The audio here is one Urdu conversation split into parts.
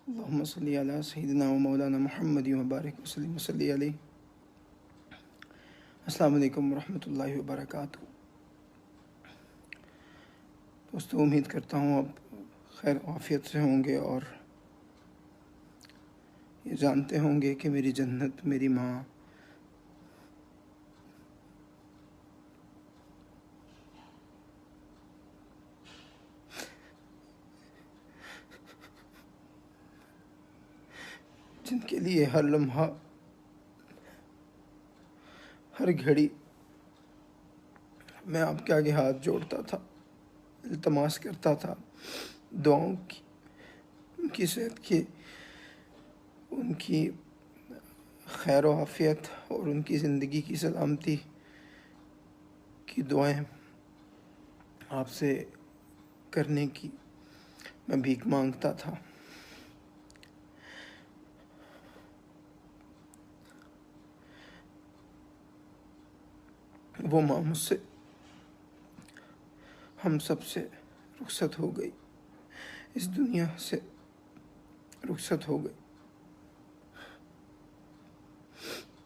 اللهم صل علی سیدنا و مولانا محمد و بارک وسلم وصلی علیہ۔ السلام علیکم ورحمۃ اللہ وبرکاتہ۔ دوستو، امید کرتا ہوں آپ خیر عافیت سے ہوں گے اور یہ جانتے ہوں گے کہ میری جنت میری ماں جن کے لیے ہر لمحہ ہر گھڑی میں آپ کے آگے ہاتھ جوڑتا تھا، التماس کرتا تھا دعاؤں کی، ان کی صحت کی، ان کی خیر و عافیت اور ان کی زندگی کی سلامتی کی دعائیں آپ سے کرنے کی میں بھیک مانگتا تھا۔ وہ ماں مجھ سے، ہم سب سے رخصت ہو گئی، اس دنیا سے رخصت ہو گئی۔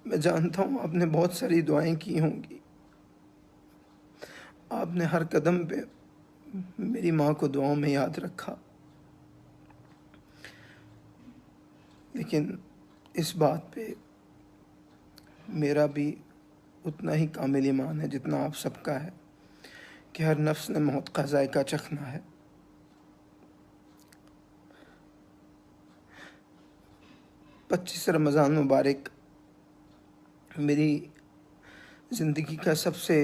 میں جانتا ہوں آپ نے بہت ساری دعائیں کی ہوں گی، آپ نے ہر قدم پہ میری ماں کو دعاؤں میں یاد رکھا، لیکن اس بات پہ میرا بھی اتنا ہی کامل ایمان ہے جتنا آپ سب کا ہے کہ ہر نفس نے موت کا ذائقہ چکھنا ہے۔ 25 رمضان مبارک میری زندگی کا سب سے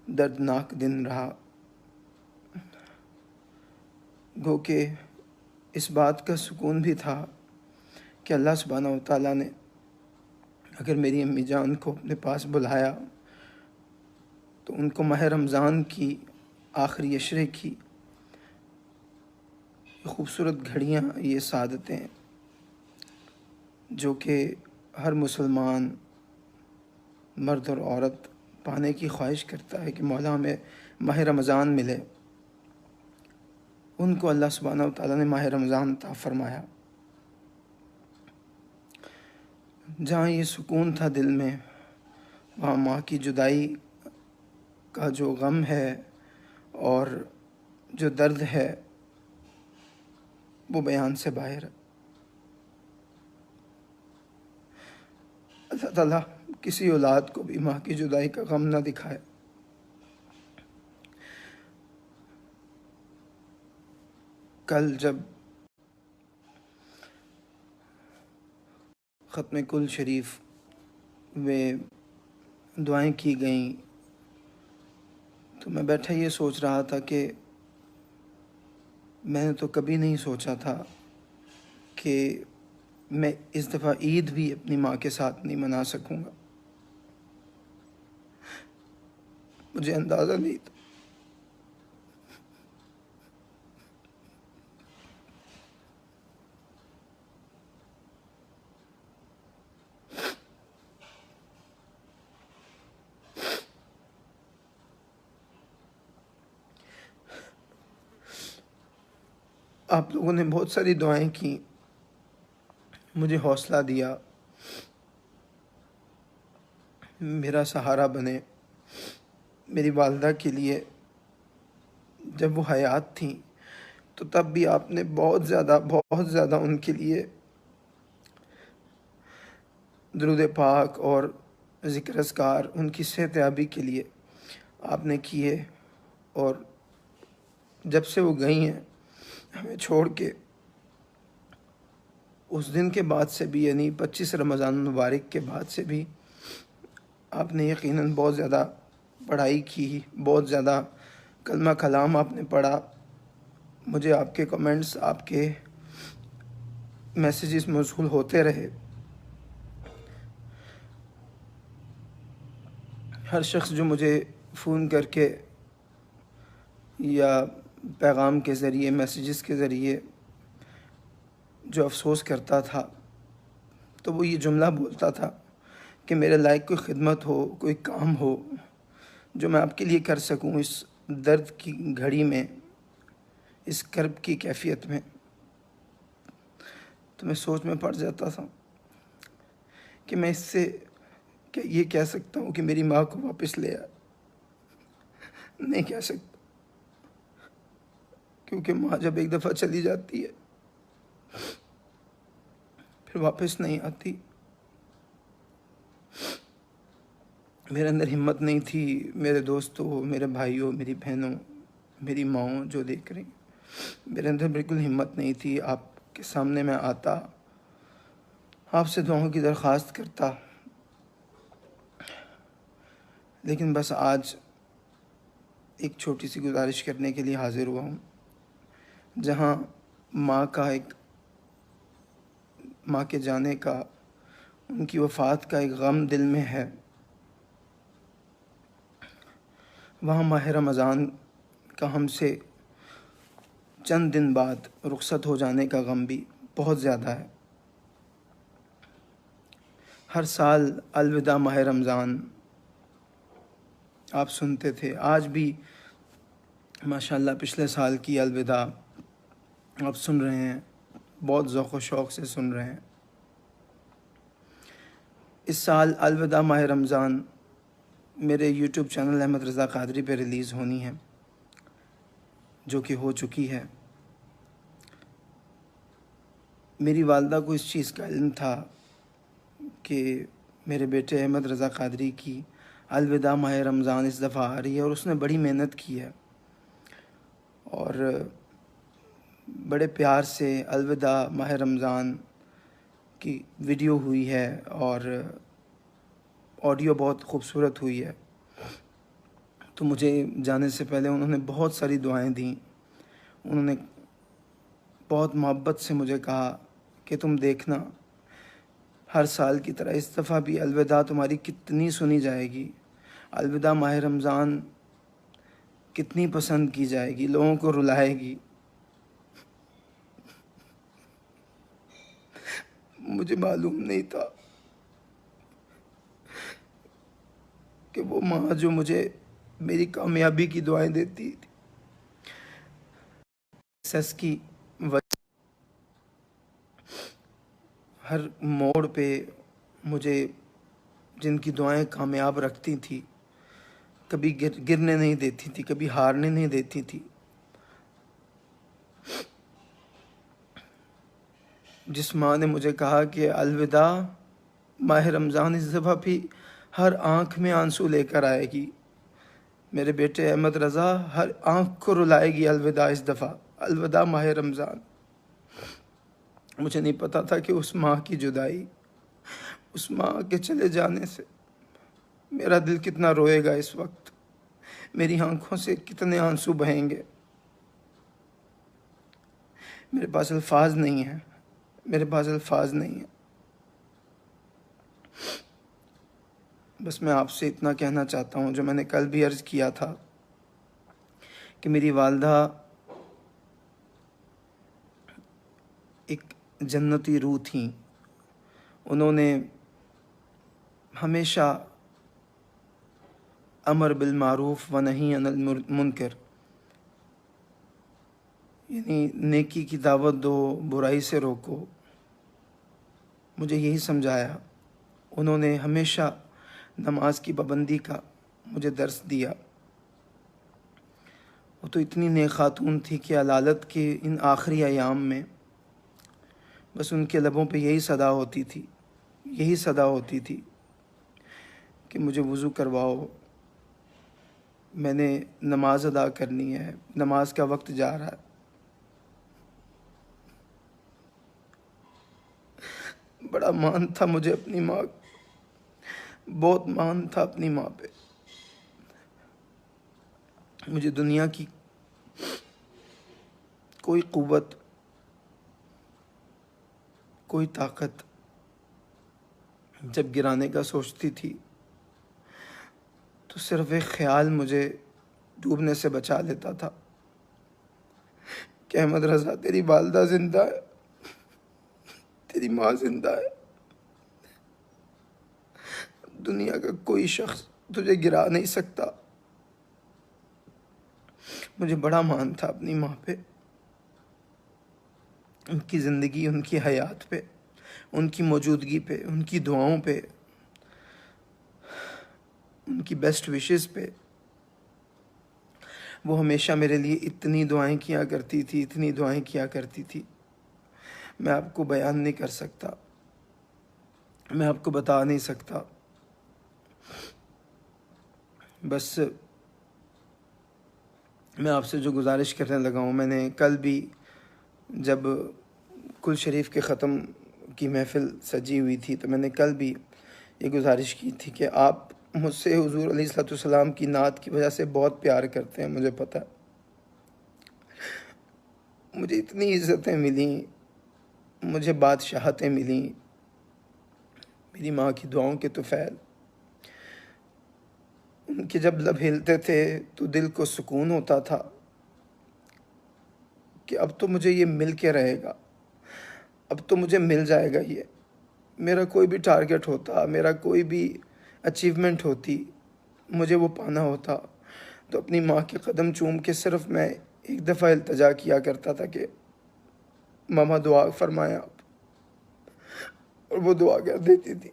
دردناک دن رہا، گو کہ اس بات کا سکون بھی تھا کہ اللہ سبحانہ و تعالیٰ نے اگر میری امی جان کو اپنے پاس بلایا تو ان کو ماہ رمضان کی آخری عشرے کی خوبصورت گھڑیاں، یہ سعادتیں جو کہ ہر مسلمان مرد اور عورت پانے کی خواہش کرتا ہے کہ مولا ہمیں ماہ رمضان ملے، ان کو اللہ سبحانہ و تعالیٰ نے ماہ رمضان عطا فرمایا۔ جہاں یہ سکون تھا دل میں، وہاں ماں کی جدائی کا جو غم ہے اور جو درد ہے وہ بیان سے باہر ہے۔ اللہ تعالیٰ کسی اولاد کو بھی ماں کی جدائی کا غم نہ دکھائے۔ کل جب ختم کل شریف میں دعائیں کی گئیں تو میں بیٹھا یہ سوچ رہا تھا کہ میں نے تو کبھی نہیں سوچا تھا کہ میں اس دفعہ عید بھی اپنی ماں کے ساتھ نہیں منا سکوں گا۔ مجھے اندازہ نہیں تھا۔ آپ لوگوں نے بہت ساری دعائیں کی، مجھے حوصلہ دیا، میرا سہارا بنے۔ میری والدہ کے لیے جب وہ حیات تھیں تو تب بھی آپ نے بہت زیادہ ان کے لیے درود پاک اور ذکر اذکار ان کی صحت یابی کے لیے آپ نے کیے، اور جب سے وہ گئی ہیں ہمیں چھوڑ کے، اس دن کے بعد سے بھی، یعنی 25 رمضان مبارک کے بعد سے بھی آپ نے یقیناً بہت زیادہ پڑھائی کی، بہت زیادہ کلمہ کلام آپ نے پڑھا۔ مجھے آپ کے کمنٹس، آپ کے میسیجز موصول ہوتے رہے۔ ہر شخص جو مجھے فون کر کے یا پیغام کے ذریعے، میسیجز کے ذریعے جو افسوس کرتا تھا تو وہ یہ جملہ بولتا تھا کہ میرے لائق کوئی خدمت ہو، کوئی کام ہو جو میں آپ کے لیے کر سکوں اس درد کی گھڑی میں، اس کرب کی کیفیت میں۔ تو میں سوچ میں پڑ جاتا تھا کہ میں اس سے یہ کہہ سکتا ہوں کہ میری ماں کو واپس لے آ، نہیں کہہ سکتا، کیونکہ ماں جب ایک دفعہ چلی جاتی ہے پھر واپس نہیں آتی۔ میرے اندر ہمت نہیں تھی، میرے دوستوں، میرے بھائیوں، میری بہنوں، میری ماں جو دیکھ رہی، میرے اندر بالکل ہمت نہیں تھی۔ آپ کے سامنے میں آتا، آپ سے دعاؤں کی درخواست کرتا، لیکن بس آج ایک چھوٹی سی گزارش کرنے کے لیے حاضر ہوا ہوں، جہاں ماں کے جانے کا، ان کی وفات کا ایک غم دل میں ہے، وہاں ماہ رمضان کا ہم سے چند دن بعد رخصت ہو جانے کا غم بھی بہت زیادہ ہے۔ ہر سال الوداع ماہ رمضان آپ سنتے تھے، آج بھی ماشاءاللہ پچھلے سال کی الوداع آپ سن رہے ہیں، بہت ذوق و شوق سے سن رہے ہیں۔ اس سال الوداع ماہ رمضان میرے یوٹیوب چینل احمد رضا قادری پہ ریلیز ہونی ہے، جو کہ ہو چکی ہے۔ میری والدہ کو اس چیز کا علم تھا کہ میرے بیٹے احمد رضا قادری کی الوداع ماہ رمضان اس دفعہ آ رہی ہے، اور اس نے بڑی محنت کی ہے اور بڑے پیار سے الوداع ماہ رمضان کی ویڈیو ہوئی ہے اور آڈیو بہت خوبصورت ہوئی ہے۔ تو مجھے جانے سے پہلے انہوں نے بہت ساری دعائیں دیں، انہوں نے بہت محبت سے مجھے کہا کہ تم دیکھنا ہر سال کی طرح اس دفعہ بھی الوداع تمہاری کتنی سنی جائے گی، الوداع ماہ رمضان کتنی پسند کی جائے گی، لوگوں کو رلائے گی۔ مجھے معلوم نہیں تھا کہ وہ ماں جو مجھے میری کامیابی کی دعائیں دیتی تھی، سس کی وجہ ہر موڑ پہ مجھے جن کی دعائیں کامیاب رکھتی تھی، کبھی گرنے نہیں دیتی تھی، کبھی ہارنے نہیں دیتی تھی، جس ماں نے مجھے کہا کہ الوداع ماہ رمضان اس دفعہ بھی ہر آنکھ میں آنسو لے کر آئے گی، میرے بیٹے احمد رضا ہر آنکھ کو رلائے گی الوداع اس دفعہ، الوداع ماہ رمضان۔ مجھے نہیں پتا تھا کہ اس ماں کی جدائی، اس ماں کے چلے جانے سے میرا دل کتنا روئے گا اس وقت، میری آنکھوں سے کتنے آنسو بہیں گے۔ میرے پاس الفاظ نہیں ہیں، میرے پاس الفاظ نہیں ہیں۔ بس میں آپ سے اتنا کہنا چاہتا ہوں، جو میں نے کل بھی عرض کیا تھا کہ میری والدہ ایک جنتی روح تھیں، انہوں نے ہمیشہ امر بالمعروف و نہی عن المنکر، یعنی نیکی کی دعوت دو، برائی سے روکو، مجھے یہی سمجھایا۔ انہوں نے ہمیشہ نماز کی پابندی کا مجھے درس دیا۔ وہ تو اتنی نیک خاتون تھی کہ علالت کے ان آخری ایام میں بس ان کے لبوں پہ یہی صدا ہوتی تھی کہ مجھے وضو کرواؤ، میں نے نماز ادا کرنی ہے، نماز کا وقت جا رہا ہے۔ بڑا مان تھا مجھے اپنی ماں، بہت مان تھا اپنی ماں پہ۔ مجھے دنیا کی کوئی قوت، کوئی طاقت جب گرانے کا سوچتی تھی تو صرف ایک خیال مجھے ڈوبنے سے بچا لیتا تھا کہ احمد رضا تیری والدہ زندہ ہے، تیری ماں زندہ ہے، دنیا کا کوئی شخص تجھے گرا نہیں سکتا۔ مجھے بڑا مان تھا اپنی ماں پہ، ان کی زندگی، ان کی حیات پہ، ان کی موجودگی پہ، ان کی دعاؤں پہ، ان کی بیسٹ وشز پہ. وہ ہمیشہ میرے لیے اتنی دعائیں کیا کرتی تھی، اتنی دعائیں کیا کرتی تھی، میں آپ کو بیان نہیں کر سکتا، میں آپ کو بتا نہیں سکتا. بس میں آپ سے جو گزارش کرنے لگا ہوں، میں نے کل بھی جب کل شریف کے ختم کی محفل سجی ہوئی تھی تو میں نے کل بھی یہ گزارش کی تھی کہ آپ مجھ سے حضور علیہ الصلوۃ والسلام کی نعت کی وجہ سے بہت پیار کرتے ہیں. مجھے پتہ، مجھے اتنی عزتیں ملیں، مجھے بادشاہتیں ملیں میری ماں کی دعاؤں کے طفیل. ان کے جب لب ہلتے تھے تو دل کو سکون ہوتا تھا کہ اب تو مجھے یہ مل کے رہے گا، اب تو مجھے مل جائے گا. یہ میرا کوئی بھی ٹارگٹ ہوتا، میرا کوئی بھی اچیومنٹ ہوتی، مجھے وہ پانا ہوتا، تو اپنی ماں کے قدم چوم کے صرف میں ایک دفعہ التجا کیا کرتا تھا کہ ماما دعا فرمایا آپ، اور وہ دعا کر دیتی تھی.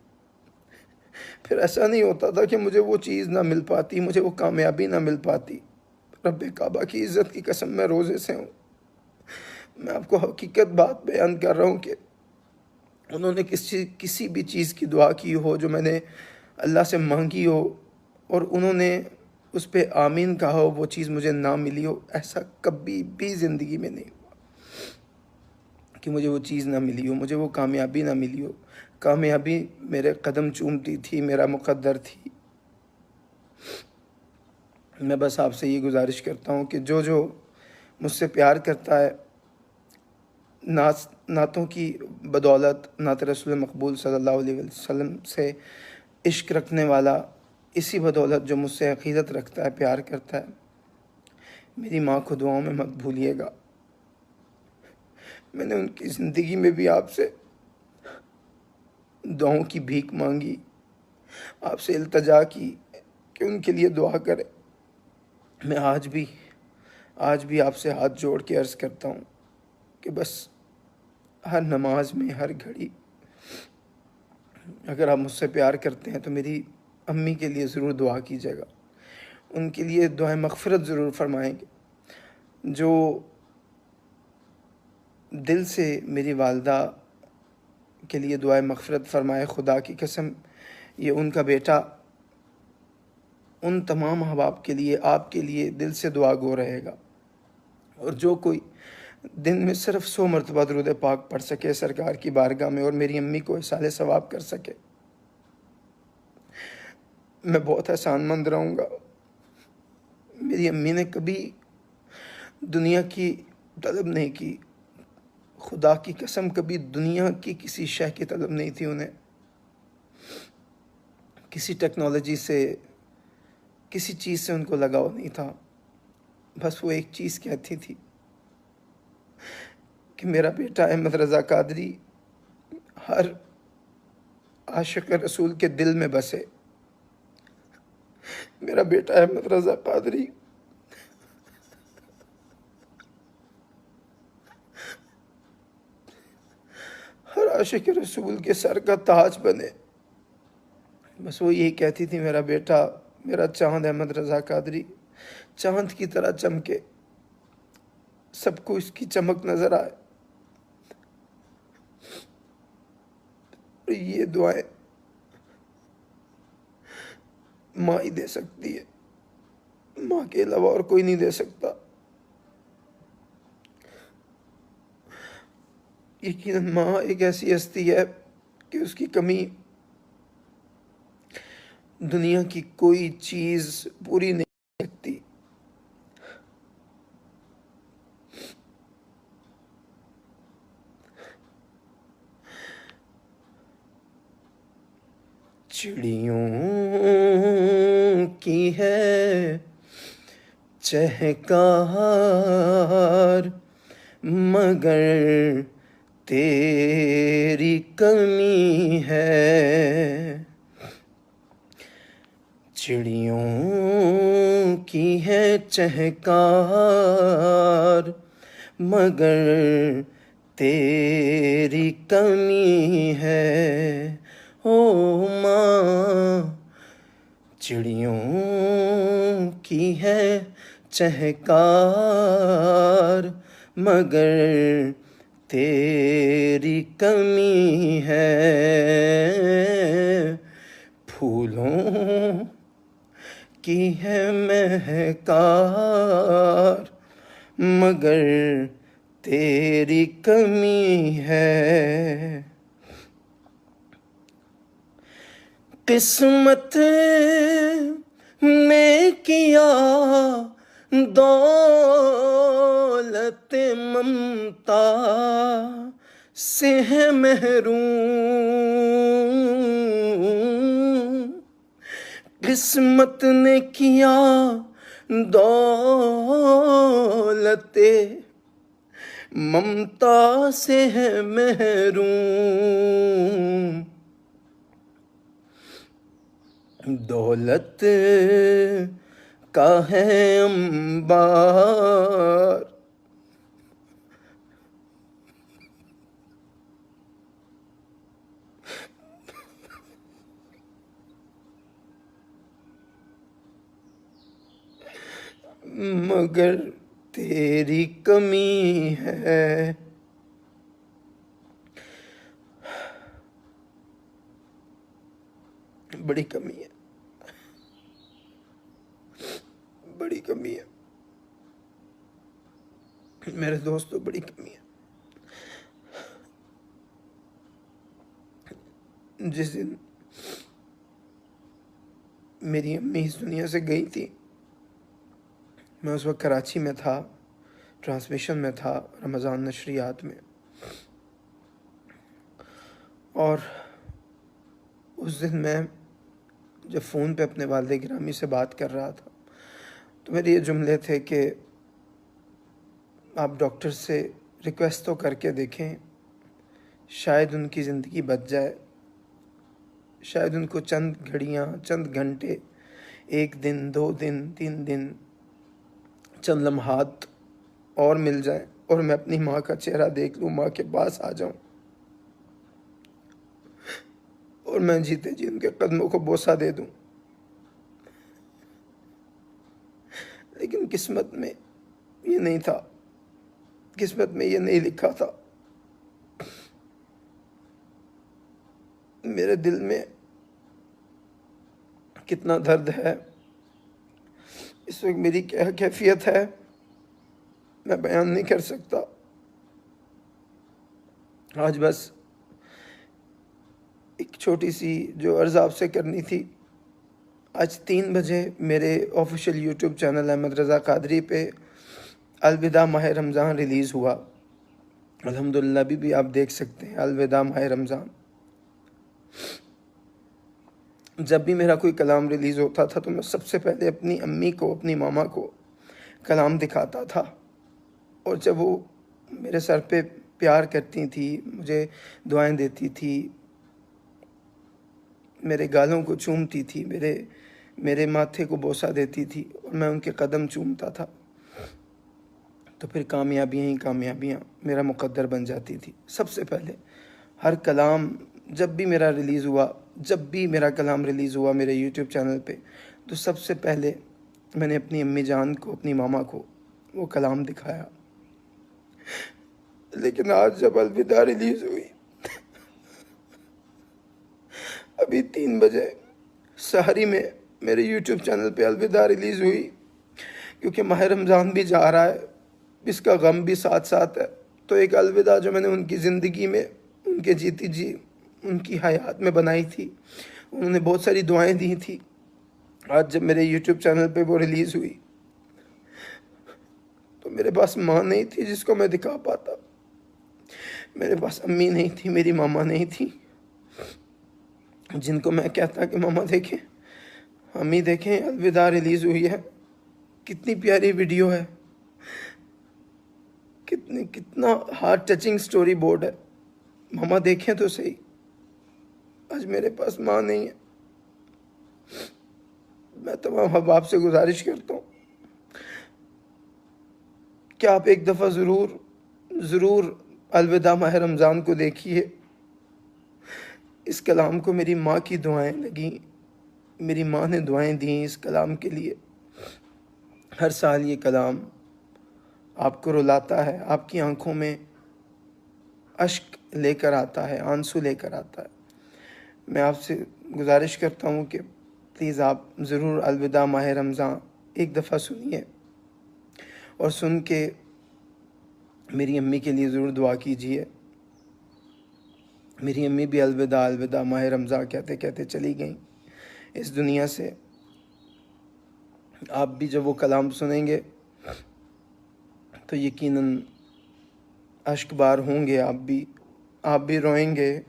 پھر ایسا نہیں ہوتا تھا کہ مجھے وہ چیز نہ مل پاتی، مجھے وہ کامیابی نہ مل پاتی. رب کعبہ کی عزت کی قسم میں روزے سے ہوں، میں آپ کو حقیقت بات بیان کر رہا ہوں کہ انہوں نے کسی بھی چیز کی دعا کی ہو جو میں نے اللہ سے مانگی ہو اور انہوں نے اس پہ آمین کہا ہو، وہ چیز مجھے نہ ملی ہو. ایسا کبھی بھی زندگی میں نہیں ہوا کہ مجھے وہ چیز نہ ملی ہو، مجھے وہ کامیابی نہ ملی ہو. کامیابی میرے قدم چومتی تھی، میرا مقدر تھی. میں بس آپ سے یہ گزارش کرتا ہوں کہ جو مجھ سے پیار کرتا ہے، نعتوں کی بدولت، نعت رسول مقبول صلی اللہ علیہ وسلم سے عشق رکھنے والا، اسی بدولت جو مجھ سے عقیدت رکھتا ہے، پیار کرتا ہے، میری ماں کو دعاؤں میں مت بھولیے گا. میں نے ان کی زندگی میں بھی آپ سے دعاؤں کی بھیک مانگی، آپ سے التجا کی کہ ان کے لیے دعا کرے. میں آج بھی آپ سے ہاتھ جوڑ کے عرض کرتا ہوں کہ بس ہر نماز میں، ہر گھڑی، اگر آپ مجھ سے پیار کرتے ہیں تو میری امی کے لیے ضرور دعا کیجیے گا، ان کے لیے دعائیں مغفرت ضرور فرمائیں گے. جو دل سے میری والدہ کے لیے دعائیں مغفرت فرمائے، خدا کی قسم یہ ان کا بیٹا ان تمام احباب کے لیے، آپ کے لیے دل سے دعا گو رہے گا. اور جو کوئی دن میں صرف 100 مرتبہ درود پاک پڑھ سکے سرکار کی بارگاہ میں اور میری امی کو احسال ثواب کر سکے، میں بہت احسان مند رہوں گا. میری امی نے کبھی دنیا کی طلب نہیں کی، خدا کی قسم کبھی دنیا کی کسی شے کی طلب نہیں تھی. انہیں کسی ٹیکنالوجی سے، کسی چیز سے ان کو لگاؤ نہیں تھا. بس وہ ایک چیز کہتی تھی کہ میرا بیٹا احمد رضا قادری ہر عاشق رسول کے دل میں بسے. میرا بیٹا احمد رضا قادری ہر عاشق رسول کے سر کا تاج بنے. بس وہ یہی کہتی تھی، میرا بیٹا، میرا چاند احمد رضا قادری چاند کی طرح چمکے، سب کو اس کی چمک نظر آئے. یہ دعائیں ماں ہی دے سکتی ہے، ماں کے علاوہ اور کوئی نہیں دے سکتا. یقیناً ماں ایک ایسی ہستی ہے کہ اس کی کمی دنیا کی کوئی چیز پوری نہیں کر سکتی. چڑیوں کی ہے چہکار مگر تیری کمی ہے. چڑیوں کی ہے چہکار مگر تیری کمی ہے او ماں، چڑیوں کی ہے چہکار مگر تیری کمی ہے، پھولوں کی ہے مہکار مگر تیری کمی ہے، قسمت نے کیا دولت ممتا سے ہے محروم، قسمت نے کیا دولت ممتا سے ہے محروم، دولت کا ہے انبار مگر تیری کمی ہے، بڑی کمی ہے، بڑی کمی ہے میرے دوستوں، بڑی کمی ہے۔ جس دن میری امی اس دنیا سے گئی تھی، میں اس وقت کراچی میں تھا، ٹرانسمیشن میں تھا رمضان نشریات میں، اور اس دن میں جب فون پہ اپنے والد گرامی سے بات کر رہا تھا تو میرے یہ جملے تھے کہ آپ ڈاکٹر سے ریکویسٹ تو کر کے دیکھیں، شاید ان کی زندگی بچ جائے، شاید ان کو چند گھڑیاں، چند گھنٹے، 1 دن 2 دن 3 دن، چند لمحات اور مل جائیں اور میں اپنی ماں کا چہرہ دیکھ لوں، ماں کے پاس آ جاؤں اور میں جیتے جی ان کے قدموں کو بوسہ دے دوں۔ لیکن قسمت میں یہ نہیں تھا، قسمت میں یہ نہیں لکھا تھا۔ میرے دل میں کتنا درد ہے، اس وقت میری کیا کیفیت ہے، میں بیان نہیں کر سکتا۔ آج بس ایک چھوٹی سی جو عرض آپ سے کرنی تھی، آج 3 بجے میرے official YouTube channel Ahmad Raza Qadri پہ الوداع ماہ رمضان ریلیز ہوا۔ الحمدللہ ابھی بھی آپ دیکھ سکتے ہیں الوداع ماہ رمضان۔ جب بھی میرا کوئی کلام ریلیز ہوتا تھا تو میں سب سے پہلے اپنی امی کو، اپنی ماما کو کلام دکھاتا تھا، اور جب وہ میرے سر پہ پیار کرتی تھی، مجھے دعائیں دیتی تھی، میرے گالوں کو چومتی تھی، میرے ماتھے کو بوسہ دیتی تھی اور میں ان کے قدم چومتا تھا، تو پھر کامیابیاں ہی کامیابیاں میرا مقدر بن جاتی تھی۔ سب سے پہلے ہر کلام جب بھی میرا ریلیز ہوا، جب بھی میرا کلام ریلیز ہوا میرے یوٹیوب چینل پہ، تو سب سے پہلے میں نے اپنی امی جان کو، اپنی ماما کو وہ کلام دکھایا۔ لیکن آج جب الوداع ریلیز ہوئی، ابھی 3 بجے سحری میں میرے یوٹیوب چینل پہ الوداع ریلیز ہوئی، کیونکہ ماہ رمضان بھی جا رہا ہے، اس کا غم بھی ساتھ ساتھ ہے، تو ایک الوداع جو میں نے ان کی زندگی میں، ان کے جیتی جی ان کی حیات میں بنائی تھی، انہوں نے بہت ساری دعائیں دی تھی، آج جب میرے یوٹیوب چینل پہ وہ ریلیز ہوئی تو میرے پاس ماں نہیں تھی جس کو میں دکھا پاتا، میرے پاس امی نہیں تھی، میری ماما نہیں تھی جن کو میں کہتا کہ ماما دیکھیں، امی دیکھیں الوداع ریلیز ہوئی ہے، کتنی پیاری ویڈیو ہے، کتنا ہارٹ ٹچنگ سٹوری بورڈ ہے، ماما دیکھیں تو صحیح۔ آج میرے پاس ماں نہیں ہے۔ میں تمام احباب سے گزارش کرتا ہوں کہ آپ ایک دفعہ ضرور الوداع ماہ رمضان کو دیکھیے، اس کلام کو میری ماں کی دعائیں لگیں، میری ماں نے دعائیں دیں اس کلام کے لیے۔ ہر سال یہ کلام آپ کو رلاتا ہے، آپ کی آنکھوں میں اشک لے کر آتا ہے، آنسو لے کر آتا ہے۔ میں آپ سے گزارش کرتا ہوں کہ پلیز آپ ضرور الوداع ماہ رمضان ایک دفعہ سنیے، اور سن کے میری امی کے لیے ضرور دعا کیجیے۔ میری امی بھی الوداع الوداع ماہ رمضان کہتے کہتے چلی گئیں اس دنیا سے۔ آپ بھی جب وہ کلام سنیں گے تو یقیناً اشک بار ہوں گے، آپ بھی روئیں گے۔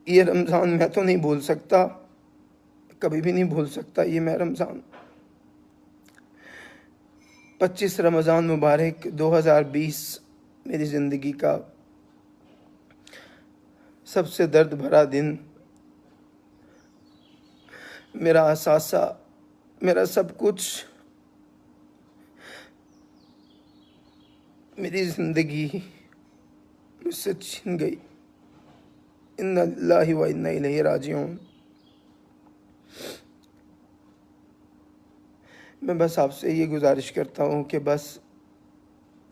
یہ رمضان میں تو نہیں بھول سکتا، کبھی بھی نہیں بھول سکتا یہ میں رمضان۔ 25 رمضان مبارک 2020 میری زندگی کا سب سے درد بھرا دن، میرا اثاثہ، میرا سب کچھ، میری زندگی مجھ سے چھن گئی۔ انا للہ و انا الیہ راجعون۔ میں بس آپ سے یہ گزارش کرتا ہوں کہ بس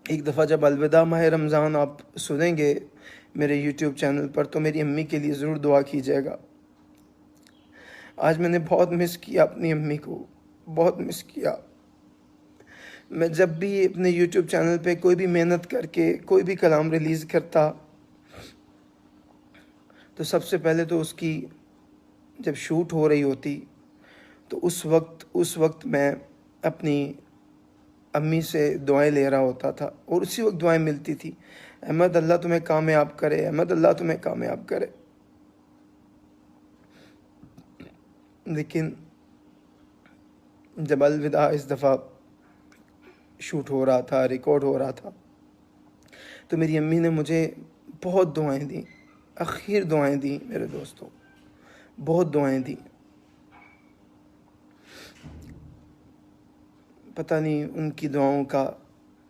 ایک دفعہ جب الوداع ماہ رمضان آپ سنیں گے میرے یوٹیوب چینل پر تو میری امی کے لیے ضرور دعا کیجیے گا۔ آج میں نے بہت مس کیا اپنی امی کو، بہت مس کیا۔ میں جب بھی اپنے یوٹیوب چینل پہ کوئی بھی محنت کر کے کوئی بھی کلام ریلیز کرتا تو سب سے پہلے تو اس کی جب شوٹ ہو رہی ہوتی تو اس وقت میں اپنی امی سے دعائیں لے رہا ہوتا تھا، اور اسی وقت دعائیں ملتی تھی، احمد اللہ تمہیں کامیاب کرے، احمد اللہ تمہیں کامیاب کرے۔ لیکن جب الوداع اس دفعہ شوٹ ہو رہا تھا، ریکارڈ ہو رہا تھا، تو میری امی نے مجھے بہت دعائیں دیں، اخیر دعائیں دیں میرے دوستوں، بہت دعائیں دیں۔ پتہ نہیں ان کی دعاؤں کا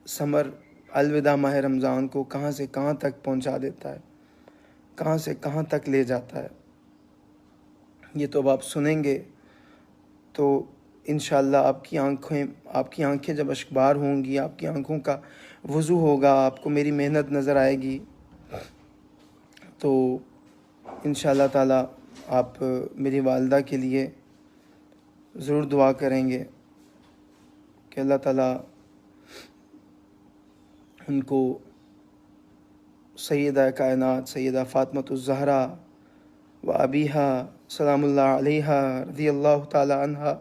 ثمر الوداع ماہ رمضان کو کہاں سے کہاں تک پہنچا دیتا ہے، کہاں سے کہاں تک لے جاتا ہے۔ یہ تو اب آپ سنیں گے تو انشاءاللہ آپ کی آنکھیں جب اشکبار ہوں گی، آپ کی آنکھوں کا وضو ہوگا، آپ کو میری محنت نظر آئے گی، تو انشاءاللہ تعالی آپ میری والدہ کے لیے ضرور دعا کریں گے کہ اللہ تعالیٰ ان کو سیدہ کائنات سیدہ فاطمۃ الزہرا و ابیہا سلام اللہ علیہ رضی اللہ تعالی عنہ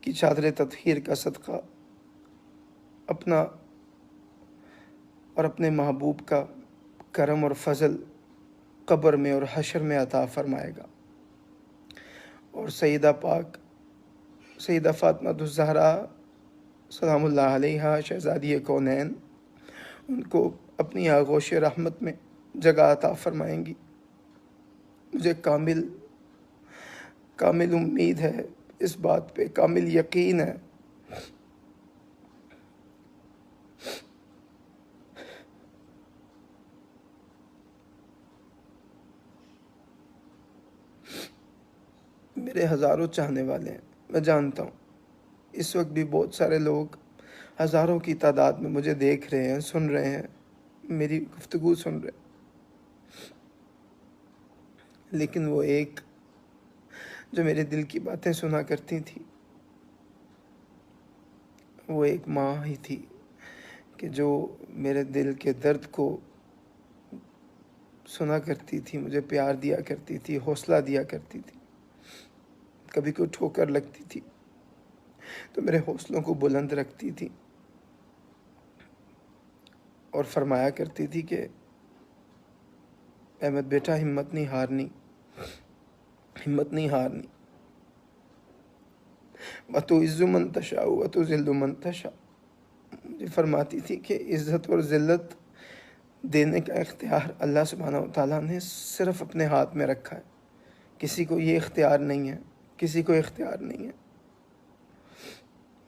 کی چادر تطہیر کا صدقہ اپنا اور اپنے محبوب کا کرم اور فضل قبر میں اور حشر میں عطا فرمائے گا، اور سیدہ فاطمۃ الزہرا سلام اللہ علیہ شہزادی کونین ان کو اپنی آغوش رحمت میں جگہ عطا فرمائیں گی۔ مجھے کامل امید ہے اس بات پہ، کامل یقین ہے۔ میرے ہزاروں چاہنے والے ہیں، میں جانتا ہوں اس وقت بھی بہت سارے لوگ ہزاروں کی تعداد میں مجھے دیکھ رہے ہیں، سن رہے ہیں، میری گفتگو سن رہے ہیں، لیکن وہ ایک جو میرے دل کی باتیں سنا کرتی تھی، وہ ایک ماں ہی تھی کہ جو میرے دل کے درد کو سنا کرتی تھی، مجھے پیار دیا کرتی تھی، حوصلہ دیا کرتی تھی۔ کبھی کوئی ٹھوکر لگتی تھی تو میرے حوصلوں کو بلند رکھتی تھی اور فرمایا کرتی تھی کہ احمد بیٹا ہمت نہیں ہارنی، ہمت نہیں ہارنی۔ وَتُعِزُّ مَن تَشَاءُ وَتُذِلُّ مَن تَشَاءُ۔ مجھے فرماتی تھی کہ عزت اور ذلت دینے کا اختیار اللہ سبحانہ و تعالیٰ نے صرف اپنے ہاتھ میں رکھا ہے، کسی کو یہ اختیار نہیں ہے، کسی کو اختیار نہیں ہے۔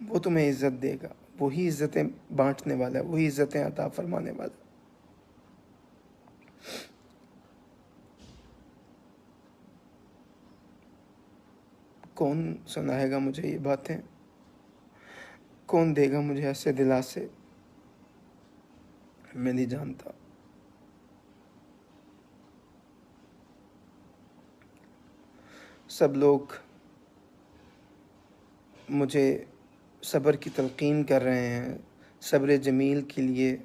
وہ تمہیں عزت دے گا، وہی عزتیں بانٹنے والا ہے، وہی عزتیں عطا فرمانے والا ہے۔ کون سنائے گا مجھے یہ باتیں؟ کون دے گا مجھے ایسے دلاسے؟ میں نہیں جانتا۔ سب لوگ مجھے صبر کی تلقین کر رہے ہیں، صبر جمیل کے لیے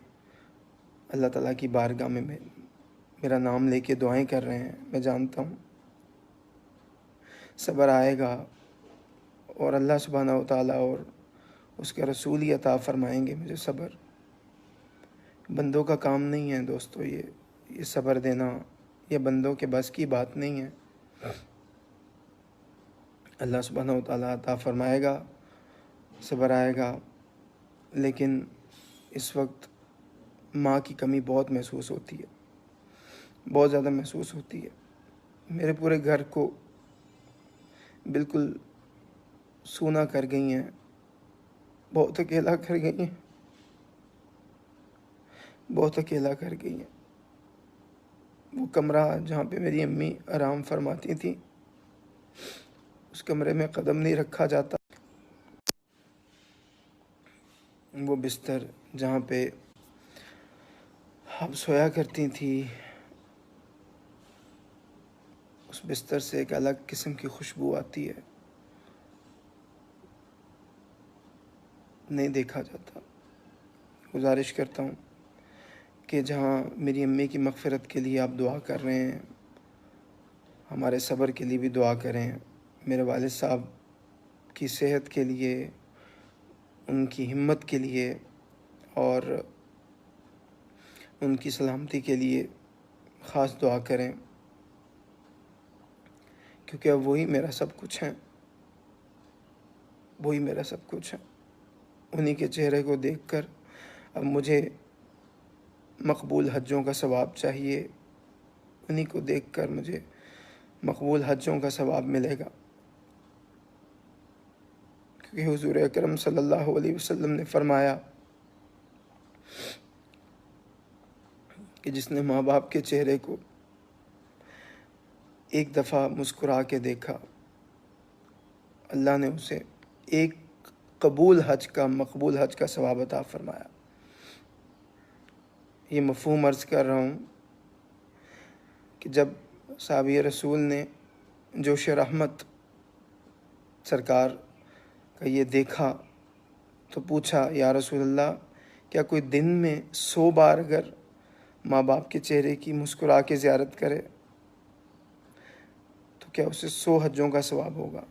اللہ تعالیٰ کی بارگاہ میں میرا نام لے کے دعائیں کر رہے ہیں۔ میں جانتا ہوں صبر آئے گا، اور اللہ سبحانہ و تعالیٰ اور اس کے رسول ہی عطا فرمائیں گے مجھے صبر۔ بندوں کا کام نہیں ہے دوستو، یہ صبر دینا، یہ بندوں کے بس کی بات نہیں ہے۔ اللہ سبحانہ و تعالیٰ عطا فرمائے گا، صبر آئے گا۔ لیکن اس وقت ماں کی کمی بہت محسوس ہوتی ہے، بہت زیادہ محسوس ہوتی ہے۔ میرے پورے گھر کو بالکل سونا کر گئی ہیں، بہت اکیلا کر گئی ہیں، بہت اکیلا کر گئی ہیں۔ وہ کمرہ جہاں پہ میری امی آرام فرماتی تھیں، اس کمرے میں قدم نہیں رکھا جاتا۔ وہ بستر جہاں پہ آپ سویا کرتی تھی، اس بستر سے ایک الگ قسم کی خوشبو آتی ہے، نہیں دیکھا جاتا۔ گزارش کرتا ہوں کہ جہاں میری امی کی مغفرت کے لیے آپ دعا کر رہے ہیں، ہمارے صبر کے لیے بھی دعا کریں، میرے والد صاحب کی صحت کے لیے، ان کی ہمت کے لیے اور ان کی سلامتی کے لیے خاص دعا کریں، کیونکہ اب وہی میرا سب کچھ ہے، وہی میرا سب کچھ ہے۔ انہی کے چہرے کو دیکھ کر اب مجھے مقبول حجوں کا ثواب چاہیے، انہی کو دیکھ کر مجھے مقبول حجوں کا ثواب ملے گا، کیونکہ حضور اکرم صلی اللہ علیہ وسلم نے فرمایا کہ جس نے ماں باپ کے چہرے کو ایک دفعہ مسکرا کے دیکھا، اللہ نے اسے ایک مقبول حج کا ثواب عطا فرمایا۔ یہ مفہوم عرض کر رہا ہوں کہ جب صحابی رسول نے جوش رحمت سرکار کا یہ دیکھا تو پوچھا، یا رسول اللہ، کیا کوئی دن میں 100 بار اگر ماں باپ کے چہرے کی مسکرا کے زیارت کرے تو کیا اسے 100 حجوں کا ثواب ہوگا؟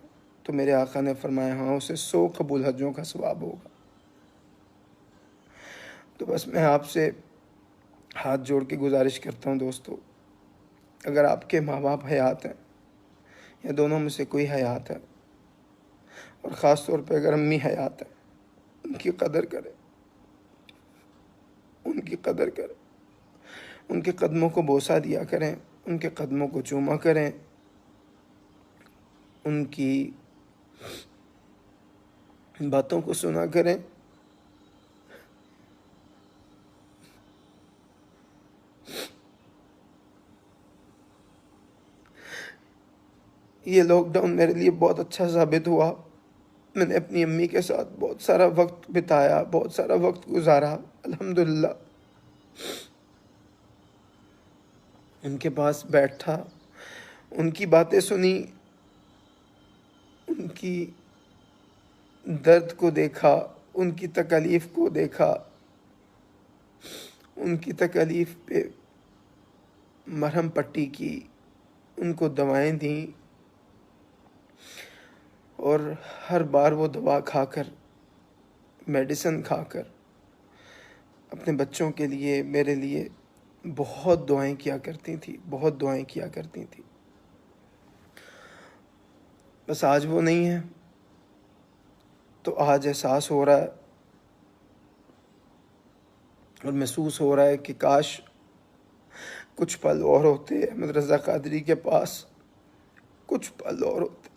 تو میرے آقا نے فرمایا، ہاں، اسے 100 قبول حجوں کا ثواب ہوگا۔ تو بس میں آپ سے ہاتھ جوڑ کے گزارش کرتا ہوں دوستو، اگر آپ کے ماں باپ حیات ہیں یا دونوں میں سے کوئی حیات ہے، اور خاص طور پہ اگر امی حیات ہیں، ان کی قدر کریں، ان کی قدر کریں، ان کے قدموں کو بوسہ دیا کریں، ان کے قدموں کو چوما کریں، ان کی باتوں کو سنا کریں۔ یہ لاک ڈاؤن میرے لیے بہت اچھا ثابت ہوا، میں نے اپنی امی کے ساتھ بہت سارا وقت بتایا، بہت سارا وقت گزارا، الحمدللہ۔ ان کے پاس بیٹھا، ان کی باتیں سنی، ان کی درد کو دیکھا، ان کی تکالیف کو دیکھا، ان کی تکالیف پہ مرہم پٹی کی، ان کو دوائیں دیں، اور ہر بار وہ دوا کھا کر، میڈیسن کھا کر اپنے بچوں کے لیے، میرے لیے بہت دعائیں کیا کرتی تھی، بہت دعائیں کیا کرتی تھی۔ بس آج وہ نہیں ہے، تو آج احساس ہو رہا ہے اور محسوس ہو رہا ہے کہ کاش کچھ پل اور ہوتے احمد رضا قادری کے پاس، کچھ پل اور ہوتے،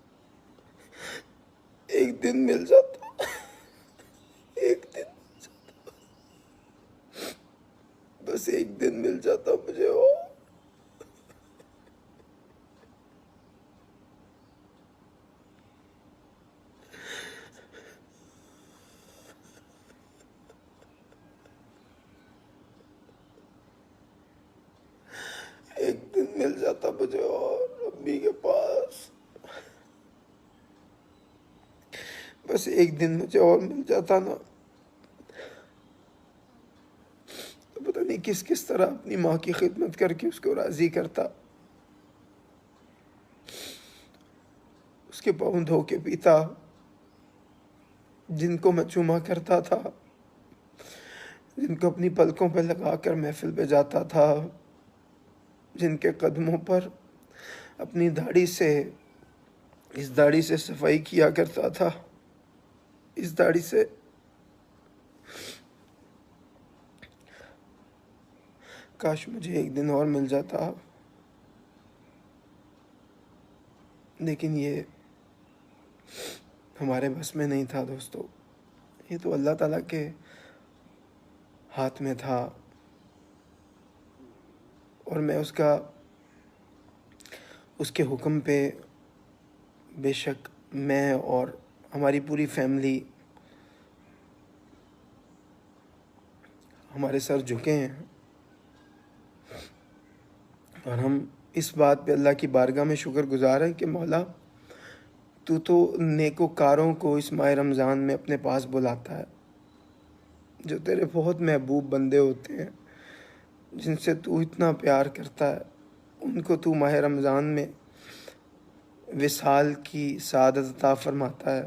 ایک دن مل جاتا، ایک دن، بس ایک دن مل جاتا مجھے وہ۔ مل جاتا مجھے اور امی کے پاس، بس ایک دن مجھے اور مل جاتا نا، تو پتہ نہیں کس کس طرح اپنی ماں کی خدمت کر کے اس کو راضی کرتا، اس کے پاؤں دھو کے پیتا، جن کو میں چوما کرتا تھا، جن کو اپنی پلکوں پہ لگا کر محفل پہ جاتا تھا، جن کے قدموں پر اپنی داڑھی سے، اس داڑھی سے صفائی کیا کرتا تھا، اس داڑھی سے کاش مجھے ایک دن اور مل جاتا، لیکن یہ ہمارے بس میں نہیں تھا دوستو، یہ تو اللہ تعالیٰ کے ہاتھ میں تھا، اور میں اس کے حکم پہ بے شک میں اور ہماری پوری فیملی ہمارے سر جھکے ہیں، اور ہم اس بات پہ اللہ کی بارگاہ میں شکر گزار ہیں کہ مولا تو نیکوکاروں کو اس ماہ رمضان میں اپنے پاس بلاتا ہے، جو تیرے بہت محبوب بندے ہوتے ہیں، جن سے تو اتنا پیار کرتا ہے، ان کو تو ماہ رمضان میں وصال کی سعادت عطا فرماتا ہے۔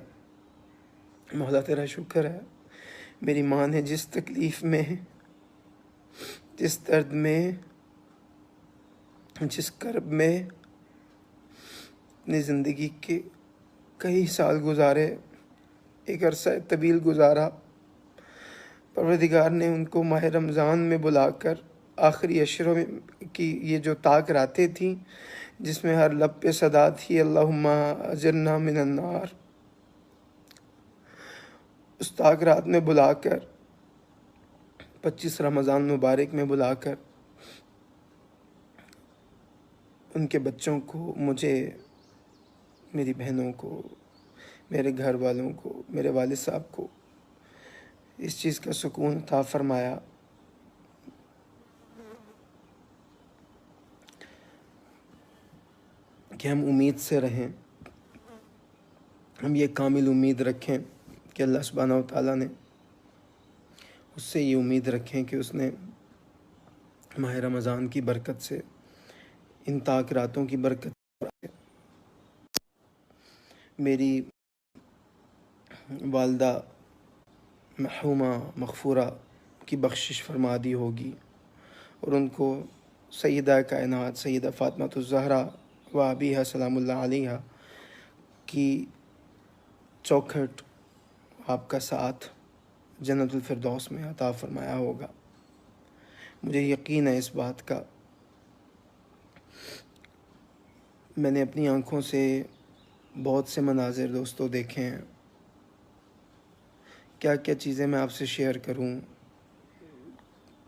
مولا تیرا شکر ہے، میری ماں نے جس تکلیف میں، جس درد میں، جس کرب میں اپنی زندگی کے کئی سال گزارے، ایک عرصہ طویل گزارا، پروردگار نے ان کو ماہ رمضان میں بلا کر آخری اشروں کی یہ جو تاک راتیں تھیں، جس میں ہر لب پہ صدا تھی اللہم اجرنا من النار، اس تاک رات میں بلا کر، 25 رمضان مبارک میں بلا کر ان کے بچوں کو، مجھے، میری بہنوں کو، میرے گھر والوں کو، میرے والد صاحب کو اس چیز کا سکون عطا فرمایا کہ ہم امید سے رہیں، ہم یہ کامل امید رکھیں کہ اللہ سبحانہ و تعالیٰ نے، اس سے یہ امید رکھیں کہ اس نے ماہ رمضان کی برکت سے، ان تاک راتوں کی برکت سے میری والدہ محرومہ مغفورہ کی بخشش فرما دی ہوگی، اور ان کو سیدہ کائنات سیدہ فاطمۃ الزہرا و ابیہا سلام اللہ علیہ کی چوکھٹ، آپ کا ساتھ جنت الفردوس میں عطا فرمایا ہوگا۔ مجھے یقین ہے اس بات کا، میں نے اپنی آنکھوں سے بہت سے مناظر دوستوں دیکھے ہیں، کیا کیا چیزیں میں آپ سے شیئر کروں،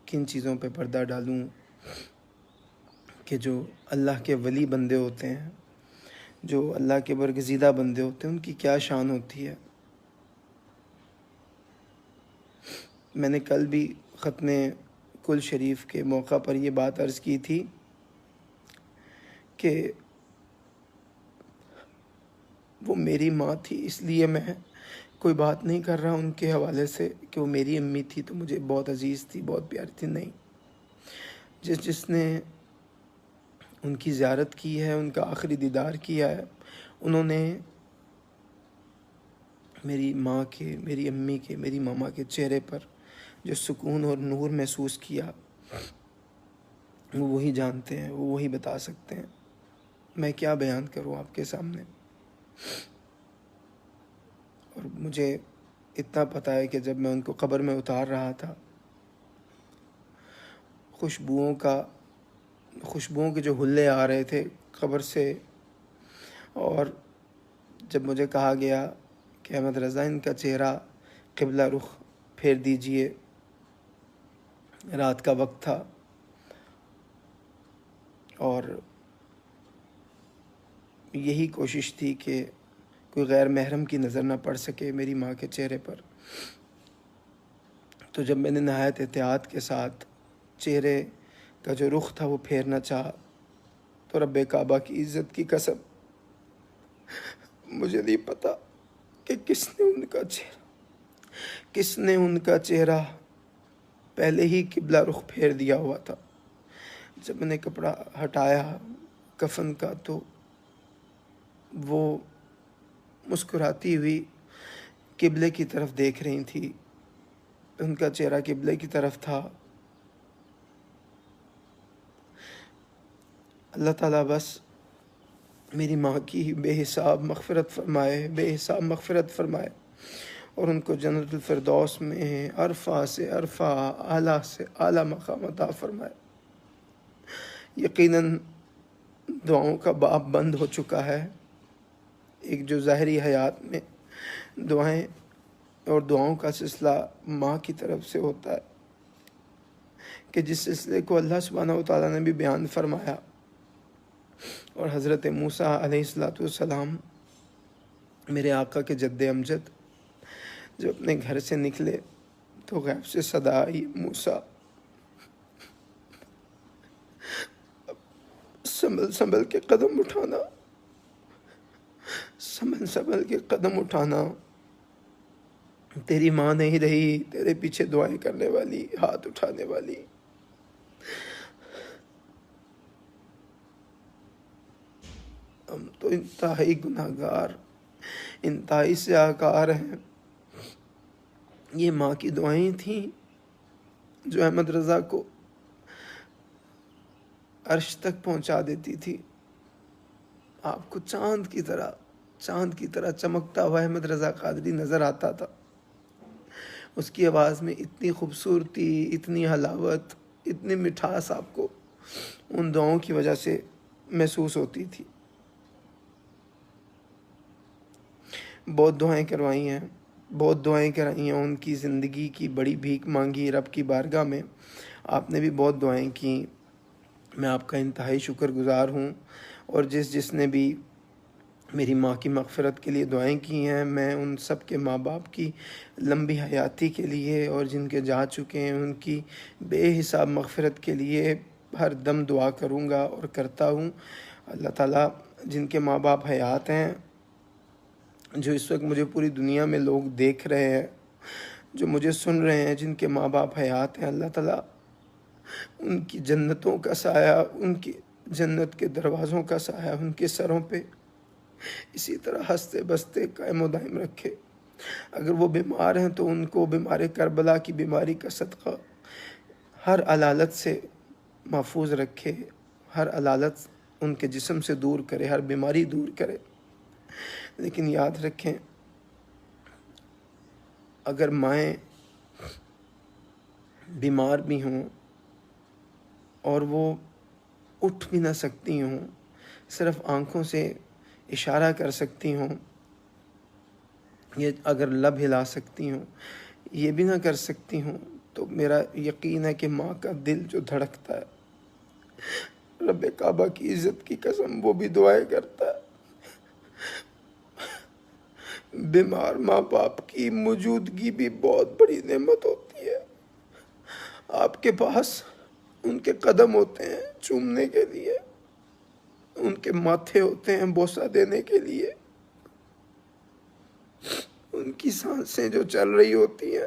کن چیزوں پہ پردہ ڈالوں، کہ جو اللہ کے ولی بندے ہوتے ہیں، جو اللہ کے برگزیدہ بندے ہوتے ہیں، ان کی کیا شان ہوتی ہے۔ میں نے کل بھی ختم کل شریف کے موقع پر یہ بات عرض کی تھی کہ وہ میری ماں تھی، اس لیے میں کوئی بات نہیں کر رہا ان کے حوالے سے کہ وہ میری امی تھی تو مجھے بہت عزیز تھی، بہت پیاری تھی، نہیں، جس نے ان کی زیارت کی ہے، ان کا آخری دیدار کیا ہے، انہوں نے میری ماں کے، میری امی کے، میری ماما کے چہرے پر جو سکون اور نور محسوس کیا، وہ وہی جانتے ہیں، وہ وہی بتا سکتے ہیں، میں کیا بیان کروں آپ کے سامنے۔ اور مجھے اتنا پتہ ہے کہ جب میں ان کو قبر میں اتار رہا تھا، خوشبوؤں کے جو حلے آ رہے تھے قبر سے، اور جب مجھے کہا گیا کہ احمد رضا ان کا چہرہ قبلہ رخ پھیر دیجئے، رات کا وقت تھا اور یہی کوشش تھی کہ کوئی غیر محرم کی نظر نہ پڑ سکے میری ماں کے چہرے پر، تو جب میں نے نہایت احتیاط کے ساتھ چہرے کا جو رخ تھا وہ پھیرنا چاہا، تو رب کعبہ کی عزت کی قسم مجھے نہیں پتا کہ کس نے ان کا چہرہ پہلے ہی قبلہ رخ پھیر دیا ہوا تھا۔ جب میں نے کپڑا ہٹایا کفن کا تو وہ مسکراتی ہوئی قبلے کی طرف دیکھ رہی تھی، ان کا چہرہ قبلے کی طرف تھا۔ اللہ تعالیٰ بس میری ماں کی بے حساب مغفرت فرمائے اور ان کو جنت الفردوس میں عرفہ سے عرفہ، اعلیٰ سے اعلیٰ مقام عطا فرمائے۔ یقیناً دعاؤں کا باب بند ہو چکا ہے۔ ایک جو ظاہری حیات میں دعائیں اور دعاؤں کا سلسلہ ماں کی طرف سے ہوتا ہے کہ جس سلسلے کو اللہ سبحانہ وتعالیٰ نے بھی بیان فرمایا، اور حضرت موسیٰ علیہ السلام میرے آقا کے جد امجد جب اپنے گھر سے نکلے تو غیب سے صدا آئی، موسیٰ سنبھل کے قدم اٹھانا، سنبھل کے قدم اٹھانا، تیری ماں نہیں رہی تیرے پیچھے دعائیں کرنے والی، ہاتھ اٹھانے والی۔ ہم تو انتہائی گناہگار، انتہائی سیاہکار ہیں۔ یہ ماں کی دعائیں تھیں جو احمد رضا کو عرش تک پہنچا دیتی تھی۔ آپ کو چاند کی طرح چمکتا ہوا احمد رضا قادری نظر آتا تھا۔ اس کی آواز میں اتنی خوبصورتی، اتنی حلاوت، اتنی مٹھاس آپ کو ان دعاؤں کی وجہ سے محسوس ہوتی تھی۔ بہت دعائیں کروائی ہیں، ان کی زندگی کی بڑی بھیک مانگی رب کی بارگاہ میں۔ آپ نے بھی بہت دعائیں کی، میں آپ کا انتہائی شکر گزار ہوں۔ اور جس نے بھی میری ماں کی مغفرت کے لیے دعائیں کی ہیں، میں ان سب کے ماں باپ کی لمبی حیاتی کے لیے اور جن کے جا چکے ہیں ان کی بے حساب مغفرت کے لیے ہر دم دعا کروں گا اور کرتا ہوں۔ اللہ تعالیٰ جن کے ماں باپ حیات ہیں، جو اس وقت مجھے پوری دنیا میں لوگ دیکھ رہے ہیں، جو مجھے سن رہے ہیں، جن کے ماں باپ حیات ہیں، اللہ تعالیٰ ان کی جنتوں کا سایہ، ان کی جنت کے دروازوں کا سایہ ان کے سروں پہ اسی طرح ہنستے بستے قائم و دائم رکھے۔ اگر وہ بیمار ہیں تو ان کو بیمار کربلا کی بیماری کا صدقہ ہر علالت سے محفوظ رکھے، ہر علالت ان کے جسم سے دور کرے، ہر بیماری دور کرے۔ لیکن یاد رکھیں، اگر مائیں بیمار بھی ہوں اور وہ اٹھ بھی نہ سکتی ہوں، صرف آنکھوں سے اشارہ کر سکتی ہوں، یہ اگر لب ہلا سکتی ہوں، یہ بھی نہ کر سکتی ہوں، تو میرا یقین ہے کہ ماں کا دل جو دھڑکتا ہے، رب کعبہ کی عزت کی قسم وہ بھی دعائیں کرتا ہے۔ بیمار ماں باپ کی موجودگی بھی بہت بڑی نعمت ہوتی ہے۔ آپ کے پاس ان کے قدم ہوتے ہیں چومنے کے لیے، ان کے ماتھے ہوتے ہیں بوسہ دینے کے لیے، ان کی سانسیں جو چل رہی ہوتی ہیں،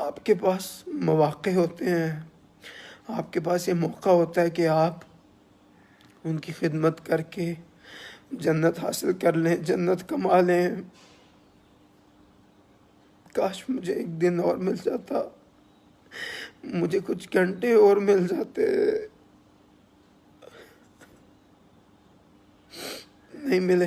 آپ کے پاس مواقع ہوتے ہیں، آپ کے پاس یہ موقع ہوتا ہے کہ آپ ان کی خدمت کر کے جنت حاصل کر لیں، جنت کما لیں۔ کاش مجھے ایک دن اور مل جاتا، مجھے کچھ گھنٹے اور مل جاتے۔ نہیں ملے۔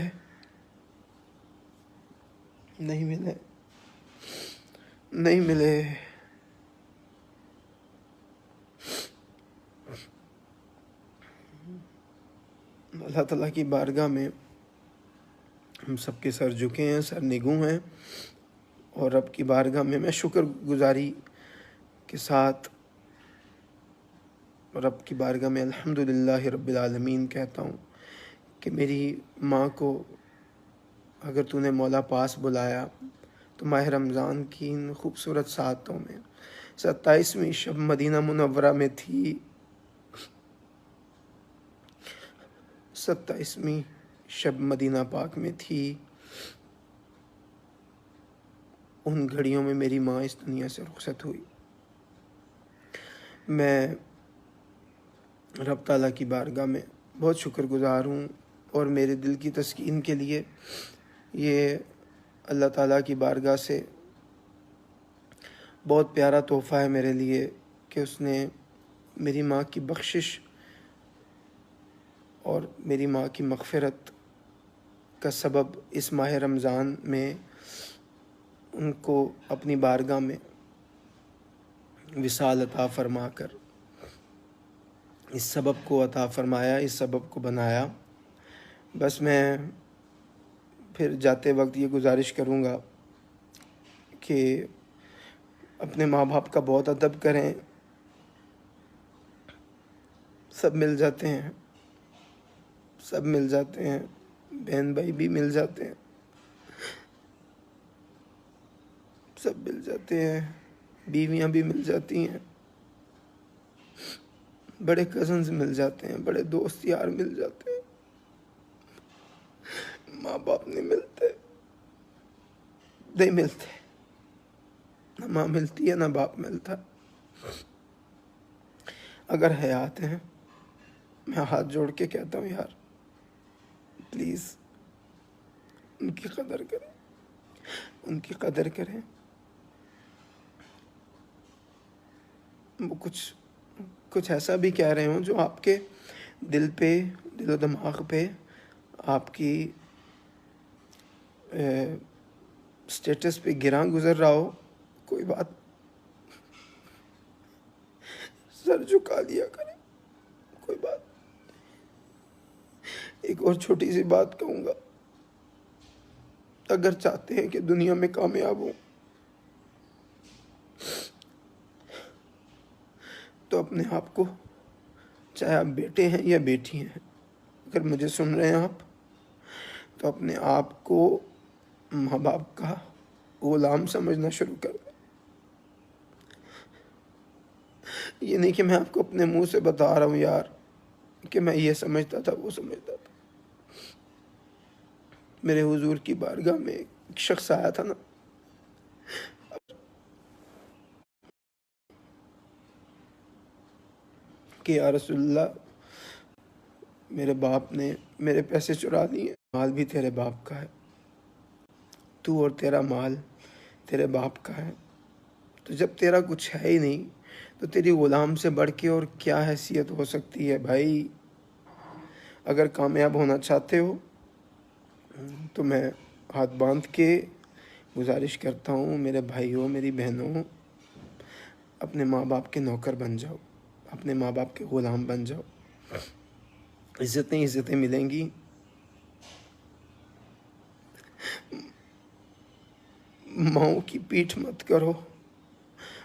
اللہ تعالیٰ کی بارگاہ میں ہم سب کے سر جھکے ہیں، سر نگوں ہیں، اور رب کی بارگاہ میں شکر گزاری کے ساتھ رب کی بارگاہ میں الحمدللہ رب العالمین کہتا ہوں کہ میری ماں کو اگر تو نے مولا پاس بلایا تو ماہ رمضان کی ان خوبصورت ساعتوں میں 27ویں شب مدینہ منورہ میں تھی، 27ویں شب مدینہ پاک میں تھی، ان گھڑیوں میں میری ماں اس دنیا سے رخصت ہوئی۔ میں رب تعالیٰ کی بارگاہ میں بہت شکر گزار ہوں، اور میرے دل کی تسکین کے لیے یہ اللہ تعالیٰ کی بارگاہ سے بہت پیارا تحفہ ہے میرے لیے کہ اس نے میری ماں کی بخشش اور میری ماں کی مغفرت کا سبب اس ماہ رمضان میں ان کو اپنی بارگاہ میں وصال عطا فرما کر اس سبب کو عطا فرمایا، اس سبب کو بنایا۔ بس میں پھر جاتے وقت یہ گزارش کروں گا کہ اپنے ماں باپ کا بہت ادب کریں، سب مل جاتے ہیں، سب مل جاتے ہیں، بہن بھائی بھی مل جاتے ہیں، سب مل جاتے ہیں، بیویاں بھی مل جاتی ہیں، بڑے کزنز مل جاتے ہیں، بڑے دوست یار مل جاتے ہیں، ماں باپ نہیں ملتے، نہیں ملتے، نہ ماں ملتی ہے نہ باپ ملتا۔ اگر حیات ہیں، میں ہاتھ جوڑ کے کہتا ہوں یار پلیز ان کی قدر کریں، ان کی قدر کریں۔ وہ کچھ ایسا بھی کہہ رہے ہوں جو آپ کے دل پہ، دل و دماغ پہ، آپ کی سٹیٹس پہ گراں گزر رہا ہو، کوئی بات، سر جھکا لیا کریں، کوئی بات۔ ایک اور چھوٹی سی بات کہوں گا، اگر چاہتے ہیں کہ دنیا میں کامیاب ہوں تو اپنے آپ کو، چاہے آپ بیٹے ہیں یا بیٹی ہیں، اگر مجھے سن رہے ہیں آپ، تو اپنے آپ کو ماں باپ کا غلام سمجھنا شروع کر دیں۔ یہ نہیں کہ میں آپ کو اپنے منہ سے بتا رہا ہوں یار کہ میں یہ سمجھتا تھا وہ سمجھتا تھا۔ میرے حضور کی بارگاہ میں ایک شخص آیا تھا نا، کہ یا رسول اللہ میرے باپ نے میرے پیسے چرا لیے، مال بھی تیرے باپ کا ہے، تو اور تیرا مال تیرے باپ کا ہے، تو جب تیرا کچھ ہے ہی نہیں تو تیری غلام سے بڑھ کے اور کیا حیثیت ہو سکتی ہے بھائی۔ اگر کامیاب ہونا چاہتے ہو تو میں ہاتھ باندھ کے گزارش کرتا ہوں میرے بھائیوں، میری بہنوں، اپنے ماں باپ کے نوکر بن جاؤ، اپنے ماں باپ کے غلام بن جاؤ، عزتیں ملیں گی۔ ماؤں کی پیٹھ مت کرو،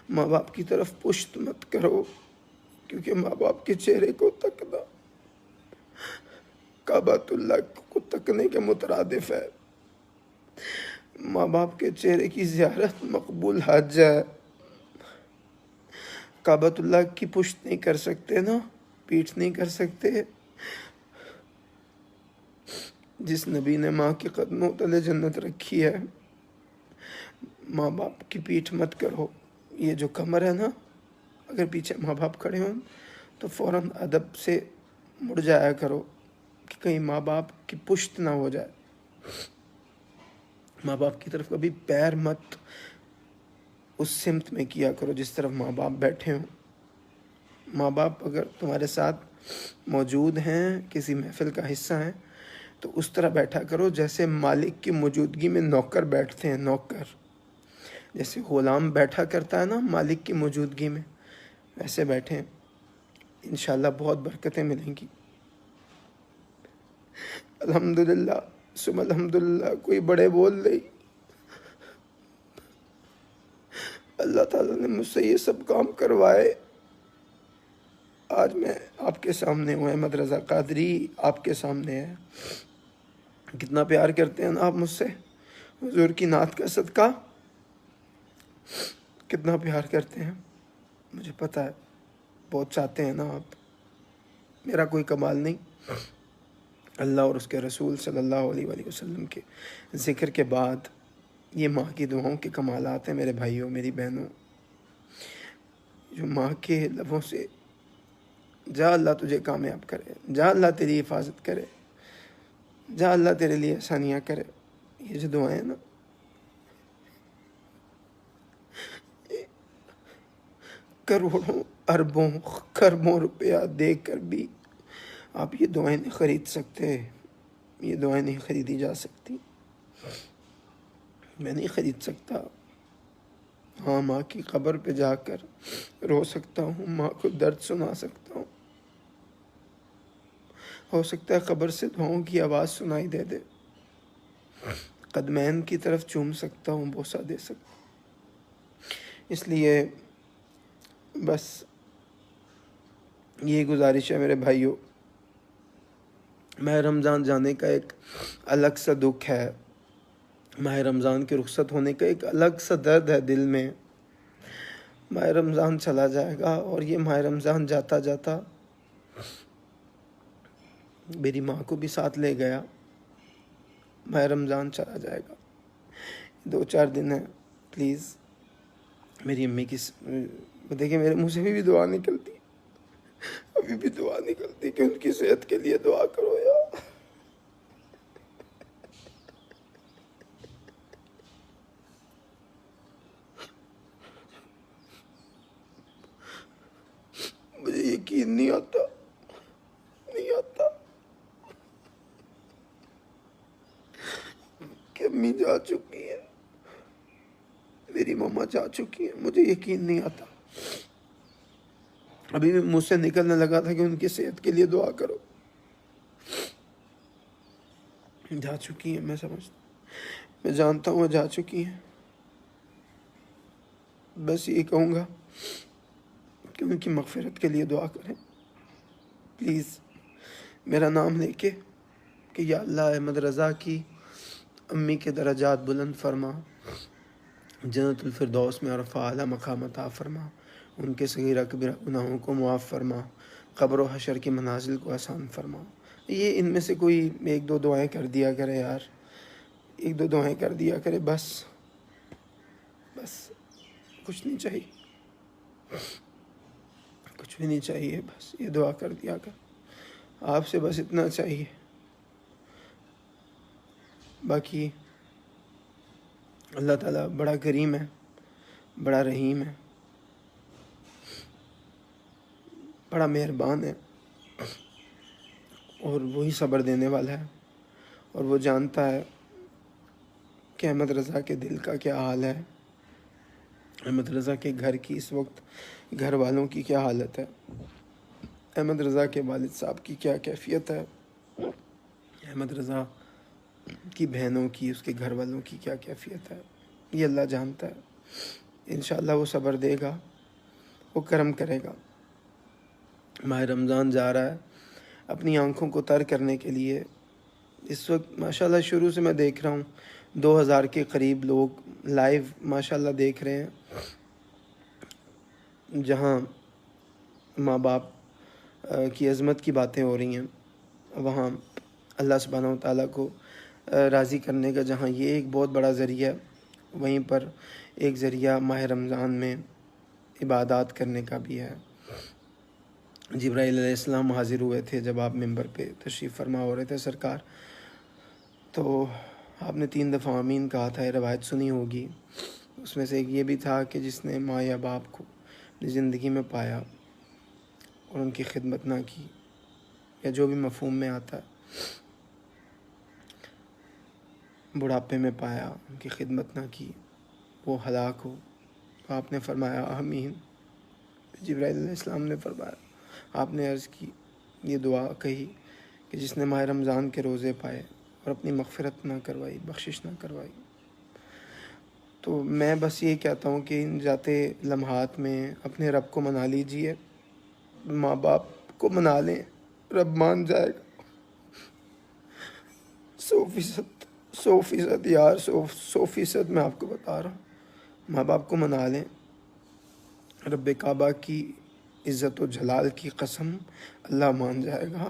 ماں باپ کی طرف پشت مت کرو، کیونکہ ماں باپ کے چہرے کو تکنا کعبۃ اللہ کو تکنے کے مترادف ہے۔ ماں باپ کے چہرے کی زیارت مقبول حج ہے۔ کعبۃ اللہ کی پشت نہیں کر سکتے نا، پیٹھ نہیں کر سکتے۔ جس نبی نے ماں کے قدموں تلے جنت رکھی ہے، ماں باپ کی پیٹھ مت کرو۔ یہ جو کمر ہے نا، اگر پیچھے ماں باپ کھڑے ہوں تو فوراً ادب سے مڑ جایا کرو کہ کہیں ماں باپ کی پشت نہ ہو جائے۔ ماں باپ کی طرف کبھی پیر مت اس سمت میں کیا کرو جس طرف ماں باپ بیٹھے ہوں۔ ماں باپ اگر تمہارے ساتھ موجود ہیں، کسی محفل کا حصہ ہیں، تو اس طرح بیٹھا کرو جیسے مالک کی موجودگی میں نوکر بیٹھتے ہیں۔ نوکر جیسے غلام بیٹھا کرتا ہے نا مالک کی موجودگی میں، ویسے بیٹھیں، انشاءاللہ بہت برکتیں ملیں گی۔ الحمدللہ ثم الحمدللہ، کوئی بڑے بول نہیں، اللہ تعالیٰ نے مجھ سے یہ سب کام کروائے۔ آج میں آپ کے سامنے ہوں، احمد رضا قادری آپ کے سامنے ہے۔ کتنا پیار کرتے ہیں نا آپ مجھ سے، حضور کی نعت کا صدقہ کتنا پیار کرتے ہیں، مجھے پتہ ہے، بہت چاہتے ہیں نا آپ، میرا کوئی کمال نہیں، اللہ اور اس کے رسول صلی اللہ علیہ وآلہ وسلم کے ذکر کے بعد یہ ماں کی دعاؤں کے کمالات ہیں میرے بھائیوں، میری بہنوں، جو ماں کے لبوں سے جا اللہ تجھے کامیاب کرے، جا اللہ تیری حفاظت کرے، جا اللہ تیرے لیے آسانیاں کرے، یہ جو دعائیں ہیں نا، کروڑوں اربوں خربوں روپیہ دے کر بھی آپ یہ دعائیں نہیں خرید سکتے، یہ دعائیں نہیں خریدی جا سکتی، میں نہیں خرید سکتا۔ ہاں، ماں کی قبر پہ جا کر رو سکتا ہوں، ماں کو درد سنا سکتا ہوں، ہو سکتا ہے قبر سے دعاؤں کی آواز سنائی دے دے، قدمین کی طرف چوم سکتا ہوں، بوسہ دے سکتا ہوں۔ اس لیے بس یہ گزارش ہے میرے بھائیوں، ماہ رمضان جانے کا ایک الگ سا دکھ ہے، ماہ رمضان کے رخصت ہونے کا ایک الگ سا درد ہے دل میں۔ ماہ رمضان چلا جائے گا اور یہ ماہ رمضان جاتا جاتا میری ماں کو بھی ساتھ لے گیا، ماہ رمضان چلا جائے گا۔ 2-4 دن ہے، پلیز میری امی کی دیکھیں میرے منہ سے بھی دعا نکلتی، ابھی بھی دعا نکلتی کہ ان کی صحت کے لیے دعا کرو یار۔ مجھے یقین نہیں آتا کہ امی جا چکی ہیں، میری ماما جا چکی ہیں، مجھے یقین نہیں آتا۔ ابھی بھی مجھ سے نکلنے لگا تھا کہ ان کی صحت کے لیے دعا کرو۔ جا چکی ہیں، میں سمجھتا ہوں، میں جانتا ہوں وہ جا چکی ہیں۔ بس یہ کہوں گا کہ ان کی مغفرت کے لیے دعا کریں، پلیز میرا نام لے کے کہ یا اللہ احمد رضا کی امی کے درجات بلند فرما، جنت الفردوس میں عرفہ اعلیٰ مقام عطا فرما، ان کے صغیرہ کبیرہ گناہوں کو معاف فرما، قبر و حشر کی منازل کو آسان فرما۔ یہ ان میں سے کوئی 1-2 دعائیں کر دیا کرے یار، 1-2 دعائیں کر دیا کرے، بس کچھ نہیں چاہیے، کچھ بھی نہیں چاہیے، بس یہ دعا کر دیا کر، آپ سے بس اتنا چاہیے۔ باقی اللہ تعالیٰ بڑا کریم ہے، بڑا رحیم ہے، بڑا مہربان ہے، اور وہی صبر دینے والا ہے، اور وہ جانتا ہے کہ احمد رضا کے دل کا کیا حال ہے، احمد رضا کے گھر کی اس وقت گھر والوں کی کیا حالت ہے، احمد رضا کے والد صاحب کی کیا کیفیت ہے، احمد رضا کی بہنوں کی، اس کے گھر والوں کی کیا کیفیت ہے، یہ اللہ جانتا ہے۔ انشاءاللہ وہ صبر دے گا، وہ کرم کرے گا۔ ماہ رمضان جا رہا ہے اپنی آنکھوں کو تر کرنے کے لیے۔ اس وقت ماشاءاللہ شروع سے میں دیکھ رہا ہوں 2000 کے قریب لوگ لائیو ماشاءاللہ دیکھ رہے ہیں، جہاں ماں باپ کی عظمت کی باتیں ہو رہی ہیں، وہاں اللہ سبحانہ و تعالیٰ کو راضی کرنے کا جہاں یہ ایک بہت بڑا ذریعہ، وہیں پر ایک ذریعہ ماہ رمضان میں عبادات کرنے کا بھی ہے۔ جبرائیل علیہ السلام حاضر ہوئے تھے جب آپ ممبر پہ تشریف فرما ہو رہے تھے سرکار، تو آپ نے 3 دفعہ آمین کہا تھا، یہ روایت سنی ہوگی۔ اس میں سے ایک یہ بھی تھا کہ جس نے ماں یا باپ کو اپنی زندگی میں پایا اور ان کی خدمت نہ کی، یا جو بھی مفہوم میں آتا ہے، بڑھاپے میں پایا، ان کی خدمت نہ کی، وہ ہلاک ہو۔ تو آپ نے فرمایا آمین۔ جبرائیل علیہ السلام نے فرمایا، آپ نے عرض کی، یہ دعا کہی کہ جس نے ماہ رمضان کے روزے پائے اور اپنی مغفرت نہ کروائی، بخشش نہ کروائی۔ تو میں بس یہ کہتا ہوں کہ ان جاتے لمحات میں اپنے رب کو منا لیجئے، ماں باپ کو منا لیں، رب مان جائے گا 100% یار، 100% میں آپ کو بتا رہا ہوں، ماں باپ کو منا لیں، رب کعبہ کی عزت و جلال کی قسم، اللہ مان جائے گا۔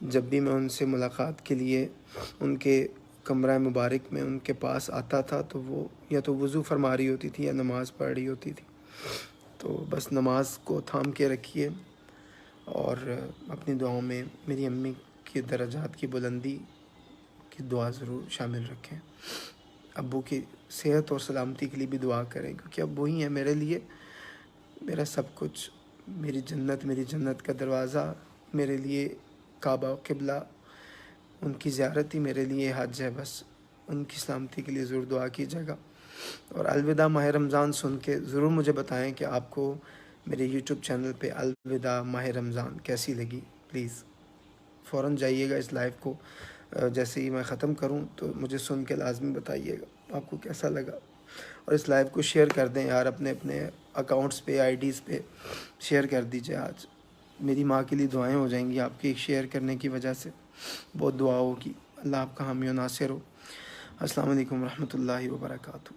جب بھی میں ان سے ملاقات کے لیے ان کے کمرہ مبارک میں ان کے پاس آتا تھا تو وہ یا تو وضو فرما رہی ہوتی تھی یا نماز پڑھ رہی ہوتی تھی. تو بس نماز کو تھام کے رکھیے اور اپنی دعاؤں میں میری امی کے درجات کی بلندی کی دعا ضرور شامل رکھیں. ابو کی صحت اور سلامتی کے لیے بھی دعا کریں، کیونکہ اب وہی ہیں میرے لیے میرا سب کچھ، میری جنت کا دروازہ، میرے لیے کعبہ و قبلہ، ان کی زیارت ہی میرے لیے حج ہے. بس ان کی سلامتی کے لیے ضرور دعا کیجیے گا. اور الوداع ماہ رمضان سن کے ضرور مجھے بتائیں کہ آپ کو میرے یوٹیوب چینل پہ الوداع ماہ رمضان کیسی لگی. پلیز فوراً جائیے گا اس لائیو کو، جیسے ہی میں ختم کروں تو مجھے سن کے لازمی بتائیے گا آپ کو کیسا لگا. اور اس لائیو کو شیئر کر دیں یار، اپنے اکاؤنٹس پہ، آئی ڈیز پہ شیئر کر دیجیے. آج میری ماں کے لیے دعائیں ہو جائیں گی آپ کی شیئر کرنے کی وجہ سے، بہت دعا ہوگی. اللہ آپ کا حامی و ناصر ہو. السلام علیکم ورحمۃ اللہ وبرکاتہ.